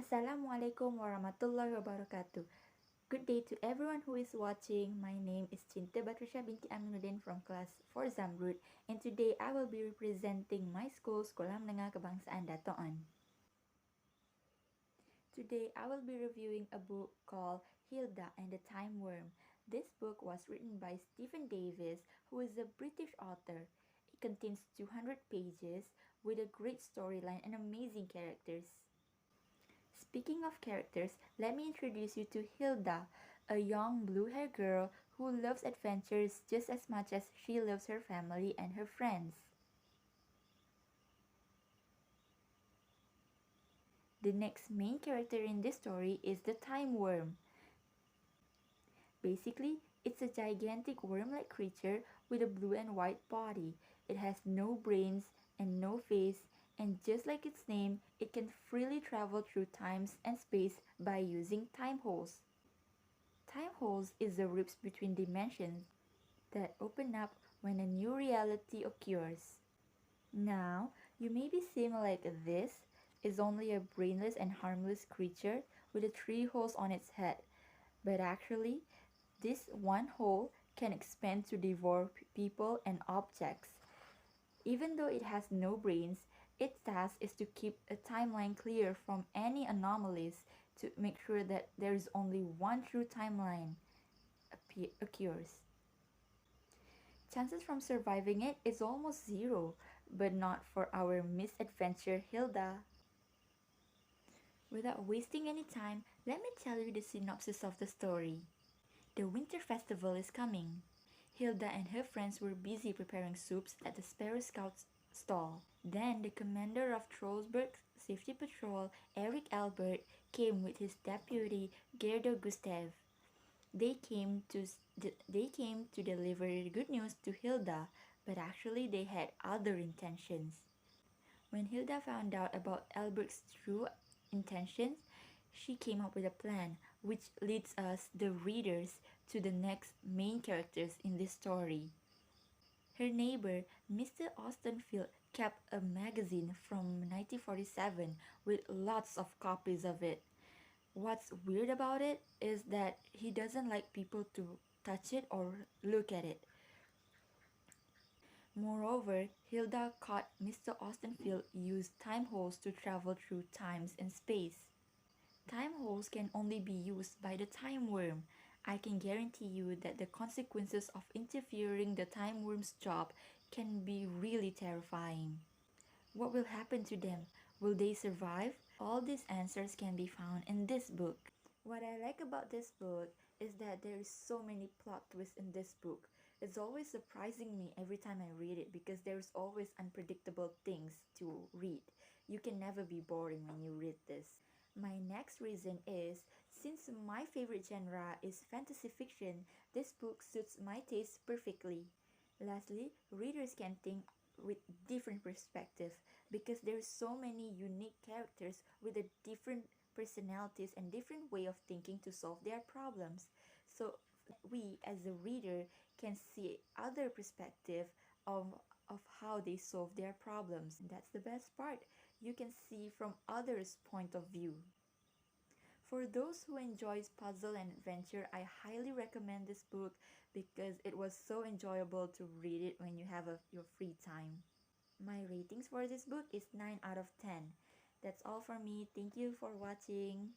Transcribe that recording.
Assalamualaikum warahmatullahi wabarakatuh. Good day to everyone who is watching. My name is Cinta Batrisya Binti Aminudin from class 4 Zamrud, and today I will be representing my school, Sekolah Menengah Kebangsaan Datoan. Today I will be reviewing a book called Hilda and the Time Worm. This book was written by Stephen Davis, who is a British author. It contains 200 pages with a great storyline and amazing characters. Speaking of characters, let me introduce you to Hilda, a young blue-haired girl who loves adventures just as much as she loves her family and her friends. The next main character in this story is the Time Worm. Basically, it's a gigantic worm-like creature with a blue and white body. It has no brains and no face, and just like its name, it can freely travel through times and space by using time holes. Time holes is the rifts between dimensions that open up when a new reality occurs. Now, you may be saying like this is only a brainless and harmless creature with 3 holes on its head, but actually, this one hole can expand to devour people and objects. Even though it has no brains, its task is to keep a timeline clear from any anomalies to make sure that there is only one true timeline occurs. Chances from surviving it is almost zero, but not for our misadventure Hilda. Without wasting any time, let me tell you the synopsis of the story. The winter festival is coming. Hilda and her friends were busy preparing soups at the Sparrow Scouts stall. Then the commander of Trollsburg's safety patrol, Eric Albert, came with his deputy, Gerdo Gustav. They came to deliver good news to Hilda, but actually they had other intentions. When Hilda found out about Albert's true intentions, she came up with a plan, which leads us, the readers, to the next main characters in this story. Her neighbor, Mr. Austenfield, kept a magazine from 1947 with lots of copies of it. What's weird about it is that he doesn't like people to touch it or look at it. Moreover, Hilda caught Mr. Austenfield used time holes to travel through times and space. Time holes can only be used by the time worm. I can guarantee you that the consequences of interfering the time worm's job can be really terrifying. What will happen to them? Will they survive? All these answers can be found in this book. What I like about this book is that there is so many plot twists in this book. It's always surprising me every time I read it because there's always unpredictable things to read. You can never be boring when you read this. My next reason is, since my favorite genre is fantasy fiction, this book suits my taste perfectly. Lastly, readers can think with different perspective because there's so many unique characters with a different personalities and different way of thinking to solve their problems. So we as a reader can see other perspective of how they solve their problems. And that's the best part. You can see from others' point of view. For those who enjoys puzzle and adventure, I highly recommend this book because it was so enjoyable to read it when you have your free time. My ratings for this book is 9 out of 10. That's all for me. Thank you for watching.